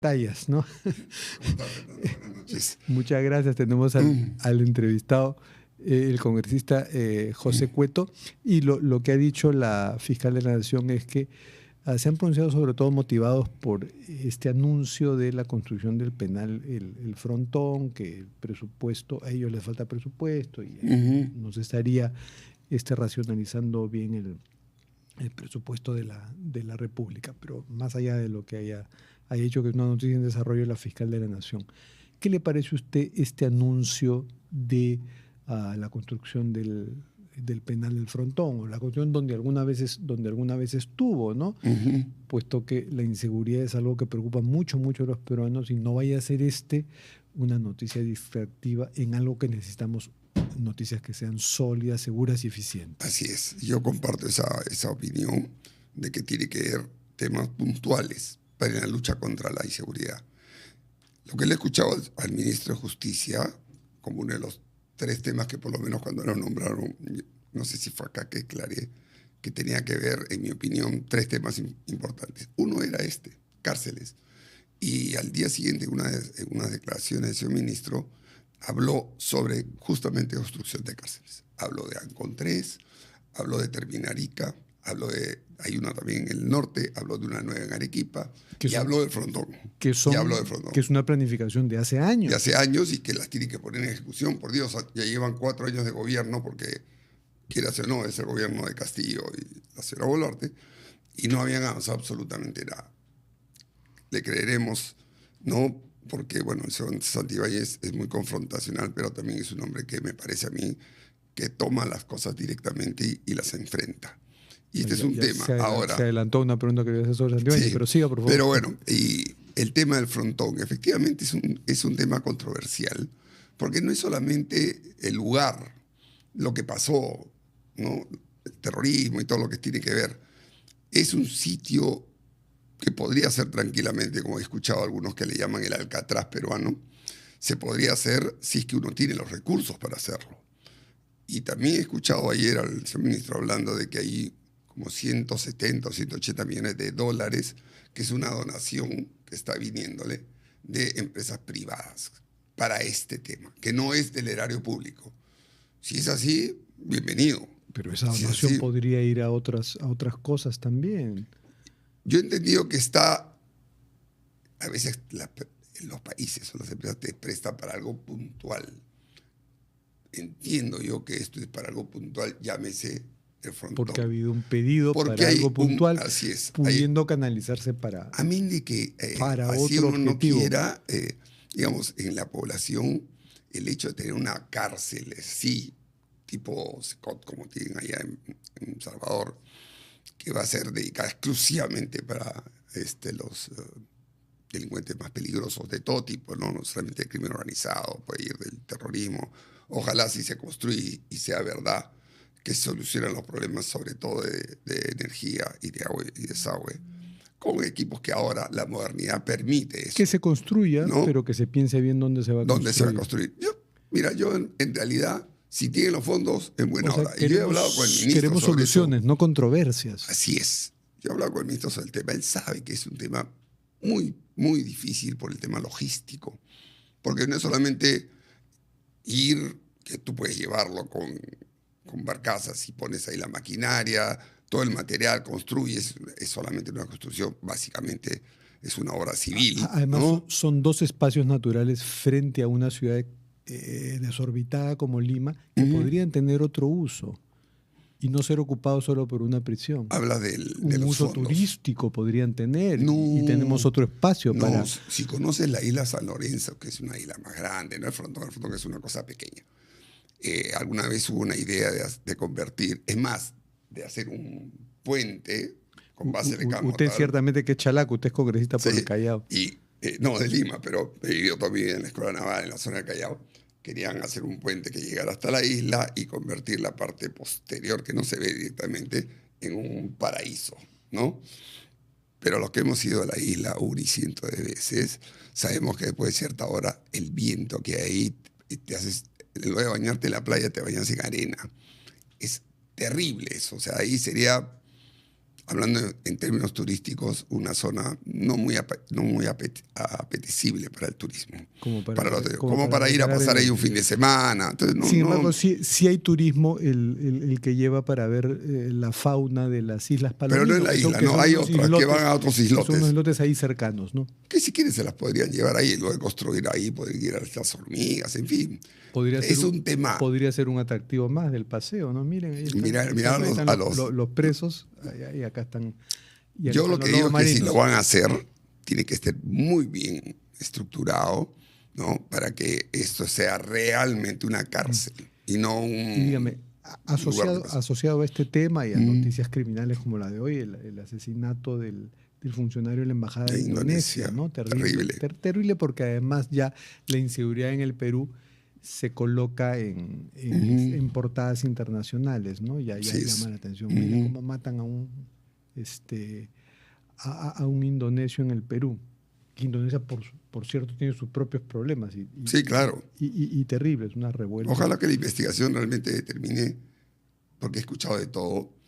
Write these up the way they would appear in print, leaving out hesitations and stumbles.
tallas, ¿no? Buenas noches. Muchas gracias. Tenemos al entrevistado, el congresista José Cueto, y lo que ha dicho la fiscal de la Nación es que se han pronunciado sobre todo motivados por este anuncio de la construcción del penal, el frontón, que el presupuesto, a ellos les falta presupuesto y nos estaría racionalizando bien el presupuesto de la República, pero más allá de lo que haya hecho, que es una noticia en desarrollo de la fiscal de la Nación. ¿Qué le parece a usted este anuncio de la construcción del penal del Frontón, o la construcción donde alguna vez estuvo, ¿no? Puesto que la inseguridad es algo que preocupa mucho a los peruanos, y no vaya a ser una noticia distractiva en algo que necesitamos, noticias que sean sólidas, seguras y eficientes? Así es, yo comparto esa opinión de que tiene que haber temas puntuales para la lucha contra la inseguridad. Lo que le he escuchado al ministro de Justicia, como uno de los 3 temas que por lo menos cuando lo nombraron, no sé si fue acá que aclaré, que tenía que ver, en mi opinión, 3 temas importantes. Uno era cárceles. Y al día siguiente, en unas declaraciones del señor ministro, habló sobre justamente construcción de cárceles. Habló de Ancón 3, habló de Terminarica, hay una también en el norte, habló de una nueva en Arequipa, y habló del Frontón. Que es una planificación de hace años. De hace años, y que las tienen que poner en ejecución. Por Dios, ya llevan 4 años de gobierno, porque quiera o no, es el gobierno de Castillo y la señora Boluarte, y no habían avanzado absolutamente nada. Le creeremos, ¿no? Porque, bueno, el señor Santibáñez es muy confrontacional, pero también es un hombre que me parece a mí que toma las cosas directamente y las enfrenta. Y este es un tema. Ahora, se adelantó una pregunta que voy a hacer sobre Santibáñez, sí, pero siga, por favor. Pero bueno, y el tema del Frontón, efectivamente es un tema controversial, porque no es solamente el lugar, lo que pasó, ¿no? El terrorismo y todo lo que tiene que ver. Es un sitio que podría ser tranquilamente, como he escuchado a algunos que le llaman el Alcatraz peruano, se podría hacer si es que uno tiene los recursos para hacerlo. Y también he escuchado ayer al señor ministro hablando de que hay como 170 o 180 millones de dólares, que es una donación que está viniéndole de empresas privadas para este tema, que no es del erario público. Si es así, bienvenido. Pero esa donación podría ir a otras cosas también. Yo he entendido que a veces los países o las empresas te prestan para algo puntual. Entiendo yo que esto es para algo puntual, llámese el Frontón. Porque ha habido un pedido para algo puntual, así es, pudiendo canalizarse para a mí de que para así otro uno objetivo. No quiera, digamos, en la población, el hecho de tener una cárcel, sí, tipo Secot, como tienen allá en Salvador, que va a ser dedicada exclusivamente para los delincuentes más peligrosos de todo tipo, no solamente del crimen organizado, puede ir del terrorismo. Ojalá si se construye y sea verdad que se solucionan los problemas, sobre todo de energía y de agua y desagüe, con equipos que ahora la modernidad permite eso. Que se construya, ¿no? Pero que se piense bien dónde se va a construir. ¿Dónde se va a construir? Yo en realidad, si tienen los fondos, en buena hora. Y yo he hablado con el ministro. Queremos soluciones, no controversias. Así es. Yo he hablado con el ministro sobre el tema. Él sabe que es un tema muy, muy difícil por el tema logístico. Porque no es solamente ir, que tú puedes llevarlo con barcazas y pones ahí la maquinaria, todo el material, construyes. Es solamente una construcción, básicamente es una obra civil. Además, ¿no? Son 2 espacios naturales frente a una ciudad desorbitada como Lima, que podrían tener otro uso y no ser ocupados solo por una prisión. Habla de un los uso fondos. Turístico podrían tener, y tenemos otro espacio para... Si conoces la isla San Lorenzo, que es una isla más grande, no el Frontón es una cosa pequeña. Alguna vez hubo una idea de convertir, es más, de hacer un puente con base de Camotal. Usted ciertamente que es chalaco, usted es congresista por el Callao. No, de Lima, pero he vivido toda mi vida en la Escuela Naval, en la zona del Callao. Querían hacer un puente que llegara hasta la isla y convertir la parte posterior, que no se ve directamente, en un paraíso, ¿no? Pero los que hemos ido a la isla una y cientos de veces, sabemos que después de cierta hora el viento que hay te haces, en lugar de bañarte en la playa, te bañas en arena. Es terrible eso. O sea, ahí sería hablando en términos turísticos, una zona no muy apetecible para el turismo. Como para ir a pasar ahí un fin de semana. Entonces, sin embargo, sí hay turismo el que lleva para ver la fauna de las Islas Palomino. Pero no en la isla, no, hay otras que van a otros islotes. Son unos islotes ahí cercanos, ¿no? Que si quieren se las podrían llevar ahí, lo de construir ahí, podrían ir a las hormigas, en fin. Un tema. Podría ser un atractivo más del paseo, ¿no? Miren, ahí están, mirar los presos, y acá están. Yo lo que digo es que si lo van a hacer, tiene que estar muy bien estructurado, ¿no? Para que esto sea realmente una cárcel y no un... Y dígame, asociado a este tema y a noticias criminales como la de hoy, el asesinato del funcionario de la Embajada de Indonesia, ¿no? Terrible porque además ya la inseguridad en el Perú se coloca en portadas internacionales, ¿no? Ya llama la atención. Mira cómo matan a un indonesio en el Perú. Que Indonesia, por cierto, tiene sus propios problemas. Sí, claro. Y terribles, una revuelta. Ojalá que la investigación realmente determine, porque he escuchado de todo,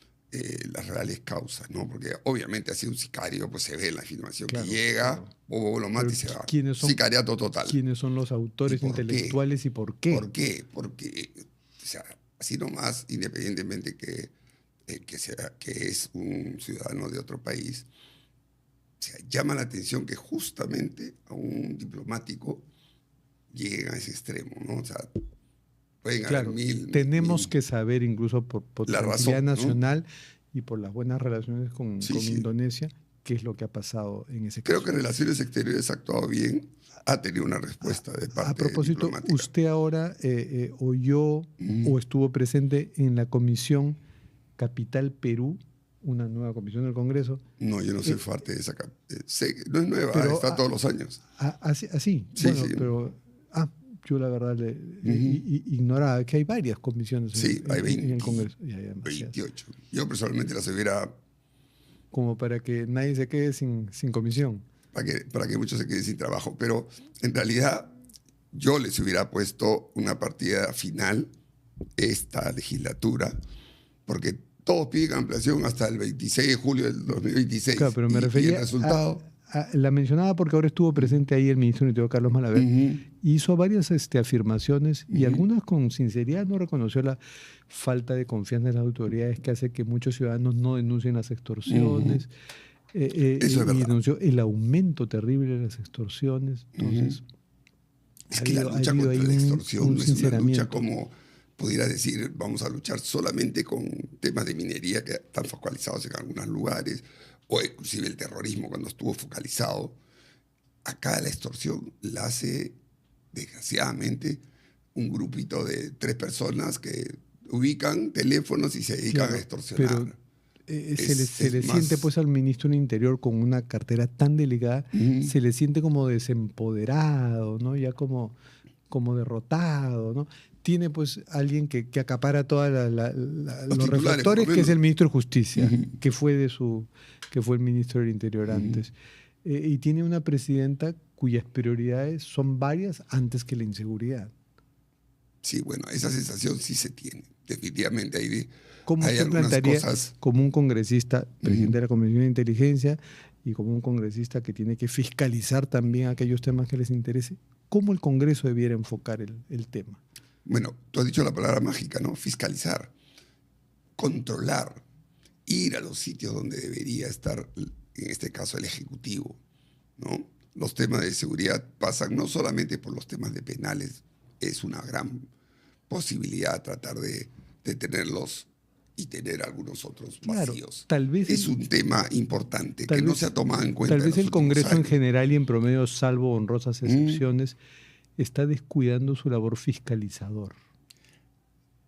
las reales causas, ¿no? Porque obviamente ha sido un sicario, pues se ve en la información que llega, Bobo lo mata y se va. Sicariato total. ¿Quiénes son los autores intelectuales y por qué? ¿Por qué? Porque, o sea, así nomás, independientemente que es un ciudadano de otro país, o sea, llama la atención que justamente a un diplomático lleguen a ese extremo, ¿no? O sea, pueden haber tenemos que saber, incluso por la tranquilidad razón, nacional, ¿no? y por las buenas relaciones con Indonesia, qué es lo que ha pasado en ese caso. Creo que Relaciones Exteriores ha actuado bien, ha tenido una respuesta de parte. A propósito, diplomática. usted ahora oyó o estuvo presente en la comisión Capital Perú, una nueva comisión del Congreso. No, yo no soy parte de esa. No es nueva, está todos los años. Así. Sí, pero yo la verdad ignoraba que hay varias comisiones en el Congreso. 28. Yo personalmente las hubiera... Como para que nadie se quede sin comisión. Para que muchos se queden sin trabajo. Pero en realidad yo les hubiera puesto una partida final esta legislatura, porque todos piden ampliación hasta el 26 de julio del 2026. Claro, pero me refería el resultado... la mencionaba porque ahora estuvo presente ahí el ministro del Interior, Carlos Malaver, y hizo varias afirmaciones, y algunas con sinceridad no reconoció la falta de confianza en las autoridades que hace que muchos ciudadanos no denuncien las extorsiones. Eso es verdad. Y denunció el aumento terrible de las extorsiones. Entonces, es que la lucha contra la extorsión no es una lucha como pudiera decir, vamos a luchar solamente con temas de minería que están focalizados en algunos lugares, o inclusive el terrorismo cuando estuvo focalizado. Acá la extorsión la hace, desgraciadamente, un grupito de 3 personas que ubican teléfonos y se dedican a extorsionar. Pero se le siente pues al ministro del Interior con una cartera tan delicada, se le siente como desempoderado, ¿no? Ya como derrotado, ¿no? Tiene pues alguien que acapara todos los reflectores, que es el ministro de Justicia, que fue el ministro del Interior antes. Y tiene una presidenta cuyas prioridades son varias antes que la inseguridad. Sí, bueno, esa sensación sí se tiene. Definitivamente ¿Cómo se plantearía como un congresista, presidente de la Comisión de Inteligencia, y como un congresista que tiene que fiscalizar también aquellos temas que les interese, cómo el Congreso debiera enfocar el tema? Bueno, tú has dicho la palabra mágica, ¿no? Fiscalizar, controlar, ir a los sitios donde debería estar, en este caso, el Ejecutivo, ¿no? Los temas de seguridad pasan no solamente por los temas de penales, es una gran posibilidad tratar de tenerlos y tener algunos otros vacíos. Tal vez es un tema importante que no se ha tomado en cuenta. Tal vez el Congreso en general y en promedio, salvo honrosas excepciones, está descuidando su labor fiscalizador.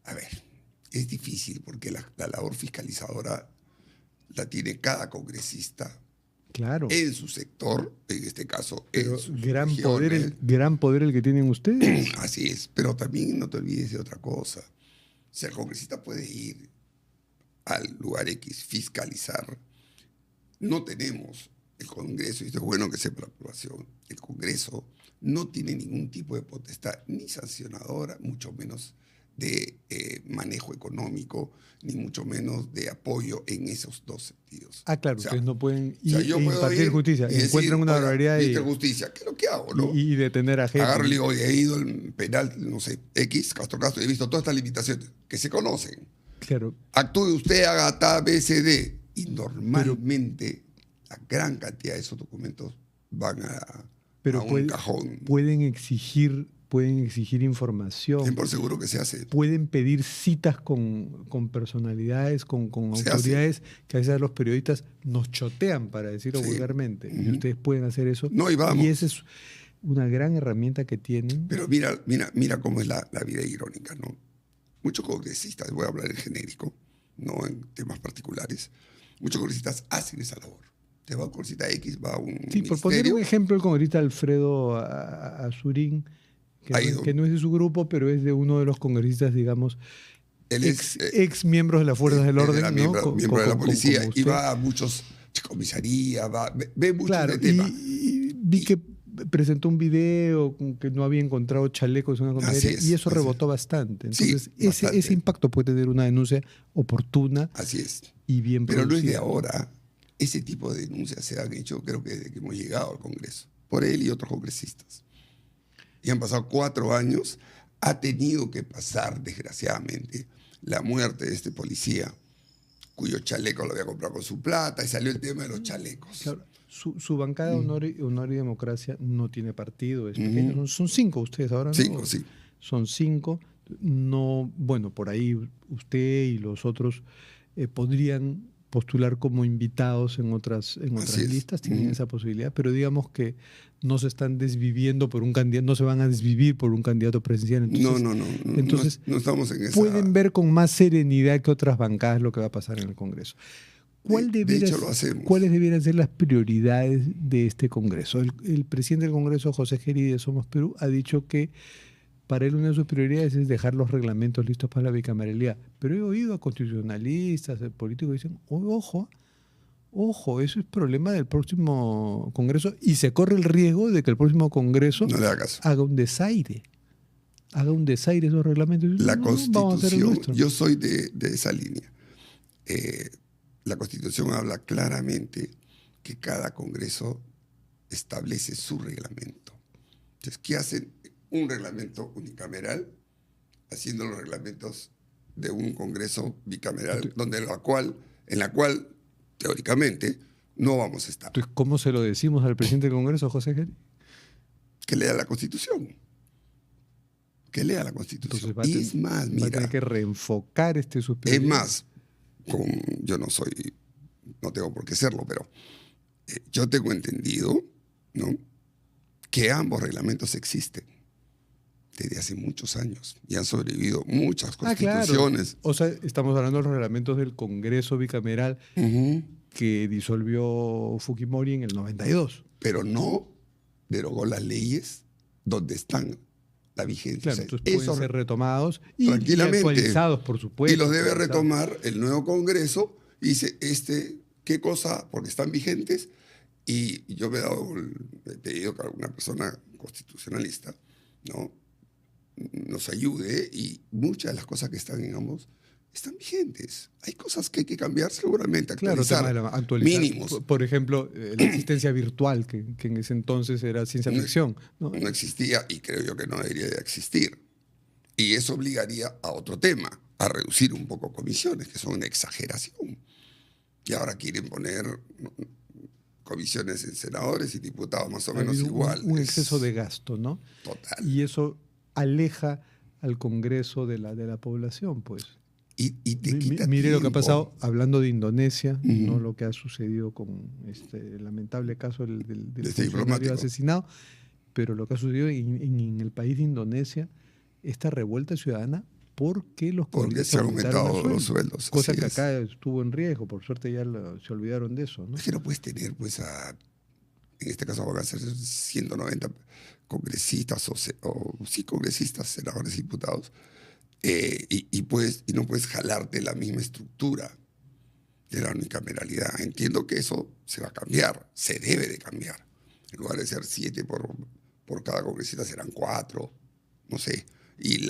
A ver, es difícil porque la labor fiscalizadora la tiene cada congresista. Claro. En su sector, en este caso, pero en sus gran regiones. poder el que tienen ustedes. Así es, pero también no te olvides de otra cosa. Si el congresista puede ir al lugar X, fiscalizar, no tenemos el Congreso, y esto es bueno que sepa la aprobación, el Congreso no tiene ningún tipo de potestad, ni sancionadora, mucho menos de manejo económico, ni mucho menos de apoyo en esos dos sentidos. Ah, claro, O sea, ustedes no pueden yo puedo impartir ir justicia. y decir, Encuentran una oiga, barbaridad Mister Justicia, ¿qué es lo que hago, no? y detener a gente. Agarro y le digo, oye, he ido al penal, no sé, X, Castro, he visto todas estas limitaciones que se conocen. Claro. Actúe usted, haga tal, B, C, D. Y normalmente la gran cantidad de esos documentos van a un cajón. Pueden exigir información. 100% seguro que se hace. Pueden pedir citas con personalidades, con autoridades, que a veces los periodistas nos chotean, para decirlo vulgarmente. Y ustedes pueden hacer eso. No, y vamos. Y esa es una gran herramienta que tienen. Pero mira cómo es la vida irónica, ¿no? Muchos congresistas, voy a hablar en genérico, no en temas particulares, muchos congresistas hacen esa labor. Te va a un congresista X, va a un ministerio. Por poner un ejemplo, el congresista Alfredo Azurín, que no es de su grupo, pero es de uno de los congresistas, digamos, ex miembros de las fuerzas del orden, miembro de la policía, y va a muchos comisarías, ve muchos de temas. Y vi que presentó un video que no había encontrado chalecos en una comisaría, y eso rebotó bastante. Entonces, ese impacto puede tener una denuncia oportuna. Así es. Y bien producida. Pero no es de ahora. Ese tipo de denuncias se han hecho, creo que desde que hemos llegado al Congreso, por él y otros congresistas. Y han pasado 4 años. Ha tenido que pasar, desgraciadamente, la muerte de este policía, cuyo chaleco lo había comprado con su plata, y salió el tema de los chalecos. Claro. Su bancada de Honor y Democracia no tiene partido, es pequeño. Son 5 ustedes ahora, ¿no? 5, sí. Son 5. No, bueno, por ahí usted y los otros podrían postular como invitados en otras listas, tienen esa posibilidad, pero digamos que no se están desviviendo por un candidato, no se van a desvivir por un candidato presidencial. Entonces, no estamos en esa... Pueden ver con más serenidad que otras bancadas lo que va a pasar en el Congreso. De hecho, lo hacemos. ¿Cuáles debieran ser las prioridades de este Congreso? El presidente del Congreso, José Geri de Somos Perú, ha dicho que para él una de sus prioridades es dejar los reglamentos listos para la bicameralidad. Pero he oído a constitucionalistas, políticos que dicen, ojo, eso es problema del próximo Congreso, y se corre el riesgo de que el próximo Congreso no le haga caso. Haga un desaire esos reglamentos. La Constitución, yo soy de esa línea. La Constitución habla claramente que cada Congreso establece su reglamento. Entonces, ¿qué hacen? Un reglamento unicameral, haciendo los reglamentos de un Congreso bicameral, en la cual, teóricamente, no vamos a estar. Entonces, ¿cómo se lo decimos al presidente del Congreso, José Geri? Que lea la Constitución. Que lea la Constitución. Entonces, es más, mira... Va a tener que reenfocar sus prioridades. Es más, yo no tengo por qué serlo, pero yo tengo entendido, ¿no?, que ambos reglamentos existen desde hace muchos años y han sobrevivido muchas constituciones. Claro. O sea, estamos hablando de los reglamentos del Congreso bicameral que disolvió Fujimori en el 92. Pero no derogó las leyes donde están la vigencia. Claro, entonces pueden ser retomados y actualizados, por supuesto. Y los debe retomar el nuevo Congreso y dice, ¿qué cosa? Porque están vigentes. Y yo he pedido que alguna persona constitucionalista, ¿no?, nos ayude, y muchas de las cosas que están en ambos están vigentes. Hay cosas que hay que cambiar seguramente, actualizar, mínimos. Por ejemplo, la asistencia virtual, que en ese entonces era ciencia ficción. No existía, y creo yo que no debería de existir. Y eso obligaría a otro tema, a reducir un poco comisiones, que son una exageración. Y ahora quieren poner comisiones en senadores y diputados más o menos igual. Un exceso de gasto, ¿no? Total. Y eso aleja al Congreso de la población, pues. Y te quita Mire tiempo. lo que ha pasado, hablando de Indonesia, no lo que ha sucedido con el lamentable caso del funcionario asesinado, pero lo que ha sucedido en el país de Indonesia, esta revuelta ciudadana, porque se han aumentado los sueldos. Cosa que acá estuvo en riesgo, por suerte ya se olvidaron de eso, ¿no? Es que no puedes tener, pues, en este caso van a ser 190 congresistas congresistas, senadores y diputados, y no puedes jalarte la misma estructura de la unicameralidad. Entiendo que eso se va a cambiar, se debe de cambiar. En lugar de ser 7 por cada congresista, serán 4, no sé. Y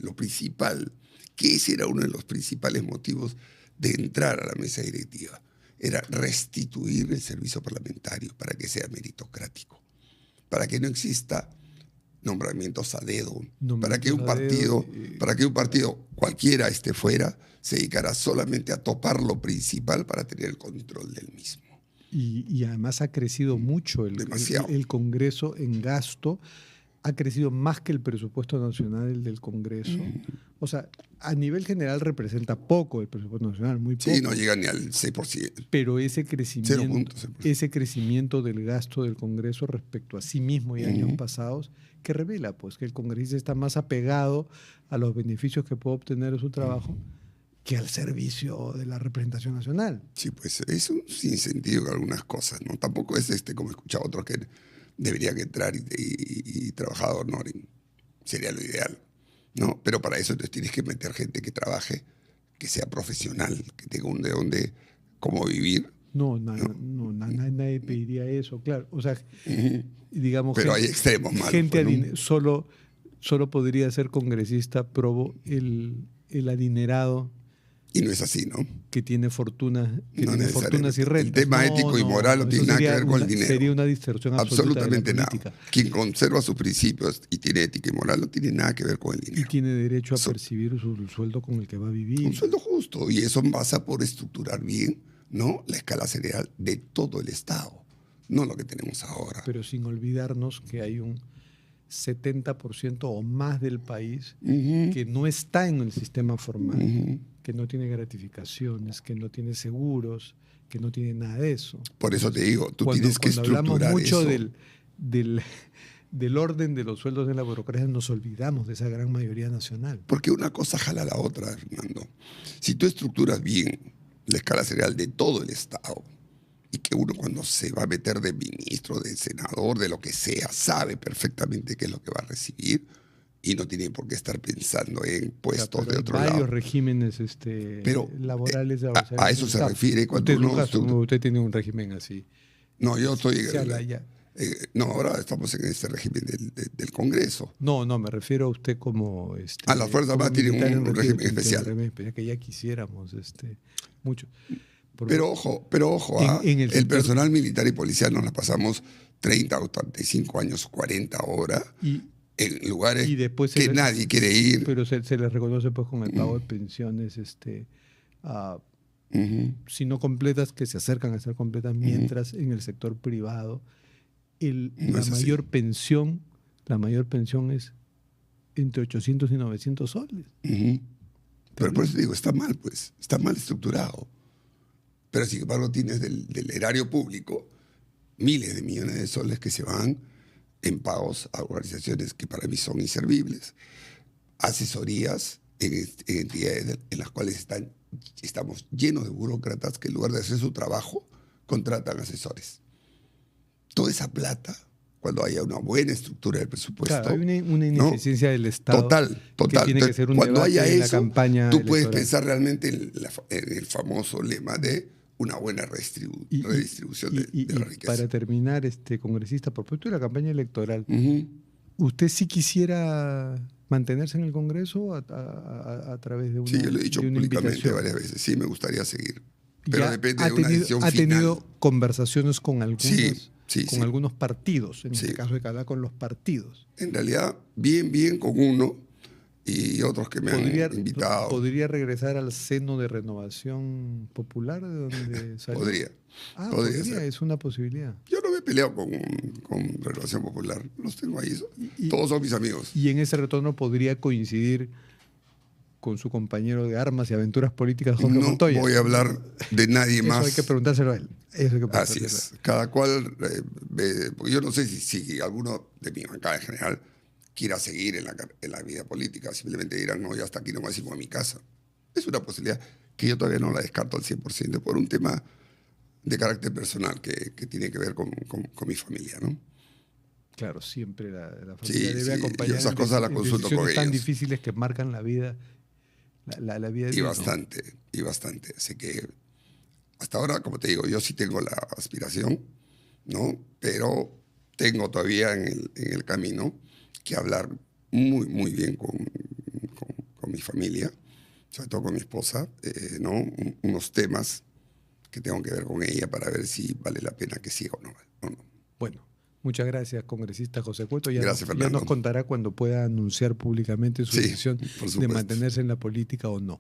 lo principal, que ese era uno de los principales motivos de entrar a la mesa directiva, era restituir el servicio parlamentario para que sea meritocrático, para que no exista nombramientos a dedo, para que un partido cualquiera esté fuera se dedicara solamente a topar lo principal para tener el control del mismo. Y además ha crecido mucho el Congreso en gasto, ha crecido más que el presupuesto nacional del Congreso. O sea, a nivel general representa poco el presupuesto nacional, muy poco. Sí, no llega ni al 6%. Pero ese crecimiento del gasto del Congreso respecto a sí mismo y años pasados, que revela pues que el congresista está más apegado a los beneficios que puede obtener de su trabajo que al servicio de la representación nacional. Sí, pues es un sinsentido en algunas cosas, ¿no? Tampoco es como he escuchado otros que deberían entrar y trabajar ad honorem. Sería lo ideal, ¿no? Pero para eso entonces tienes que meter gente que trabaje, que sea profesional, que tenga un de dónde, cómo vivir. Nadie pediría eso, claro. O sea, digamos... Pero hay extremos malos. Gente ¿no? solo podría ser congresista probo el adinerado. Y no es así, ¿no? Que tiene fortunas y rentas. El tema ético y moral no tiene nada que ver con el dinero. Sería una distorsión absolutamente nada. Quien conserva sus principios y tiene ética y moral no tiene nada que ver con el dinero. Y tiene derecho a percibir su sueldo con el que va a vivir. Un sueldo justo. Y eso pasa por estructurar bien, ¿no?, la escala salarial de todo el Estado, no lo que tenemos ahora. Pero sin olvidarnos que hay un 70% o más del país que no está en el sistema formal, que no tiene gratificaciones, que no tiene seguros, que no tiene nada de eso. Por eso te digo, tienes que estructurar hablamos mucho eso. del orden de los sueldos de la burocracia, nos olvidamos de esa gran mayoría nacional. Porque una cosa jala a la otra, Fernando. Si tú estructuras bien la escala salarial de todo el Estado, y que uno cuando se va a meter de ministro, de senador, de lo que sea, sabe perfectamente qué es lo que va a recibir y no tiene por qué estar pensando en puestos de otro lado. Varios regímenes laborales. A eso se refiere cuando usted tiene un régimen así. No, yo estoy... ahora estamos en este régimen del Congreso. No, me refiero a usted como... las Fuerzas Armadas tienen un régimen especial. Que ya quisiéramos mucho. Pero ojo, el personal militar y policial nos la pasamos 30 o 35 años, 40 horas en lugares que nadie quiere ir. Pero se les reconoce pues con el pago de pensiones, si no completas, que se acercan a ser completas, mientras en el sector privado la mayor pensión es entre 800 y 900 soles. Pero por eso digo, está mal estructurado. Pero sin embargo tienes del erario público miles de millones de soles que se van en pagos a organizaciones que para mí son inservibles, asesorías en entidades en las cuales estamos llenos de burócratas que en lugar de hacer su trabajo contratan asesores. Toda esa plata, cuando haya una buena estructura del presupuesto... Claro, hay una ineficiencia del Estado. Total. Que tiene que ser un cuando haya en eso, la campaña tú puedes electoral. pensar realmente en el famoso lema de una buena redistribución de la riqueza. Para terminar, congresista, por propósito de la campaña electoral, ¿usted sí quisiera mantenerse en el Congreso a través de una Sí, yo lo he dicho públicamente invitación? varias veces. Sí, me gustaría seguir. Pero Ya depende de una decisión final. ¿Ha tenido conversaciones con algunos, Sí. algunos partidos? En este caso de que hablar con los partidos. En realidad, bien con uno y otros que me han invitado. ¿Podría regresar al seno de Renovación Popular de donde salió? Podría ser. Es una posibilidad. Yo no me he peleado con Renovación Popular. Los tengo ahí. Todos son mis amigos. Y en ese retorno podría coincidir con su compañero de armas y aventuras políticas, Jorge Montoya. No voy a hablar de nadie más. Eso hay que preguntárselo a él. Así es. Cada cual... porque yo no sé si alguno de mi bancada en general quiera seguir en la vida política. Simplemente dirán, no, yo hasta aquí nomás irme a mi casa. Es una posibilidad que yo todavía no la descarto al 100% por un tema de carácter personal que tiene que ver con mi familia, ¿no? Claro, siempre la familia debe acompañar. Yo esas cosas las consulto con ellos. Tan difíciles que marcan la vida. La vida y bastante. Así que hasta ahora, como te digo, yo sí tengo la aspiración, ¿no? Pero tengo todavía en el camino que hablar muy, muy bien con mi familia, sobre todo con mi esposa, ¿no? Unos temas que tengo que ver con ella para ver si vale la pena que siga o no. Bueno, muchas gracias, congresista José Cueto. Gracias, Ya Fernando. nos contará cuando pueda anunciar públicamente su Sí, decisión por de supuesto. mantenerse en la política o no.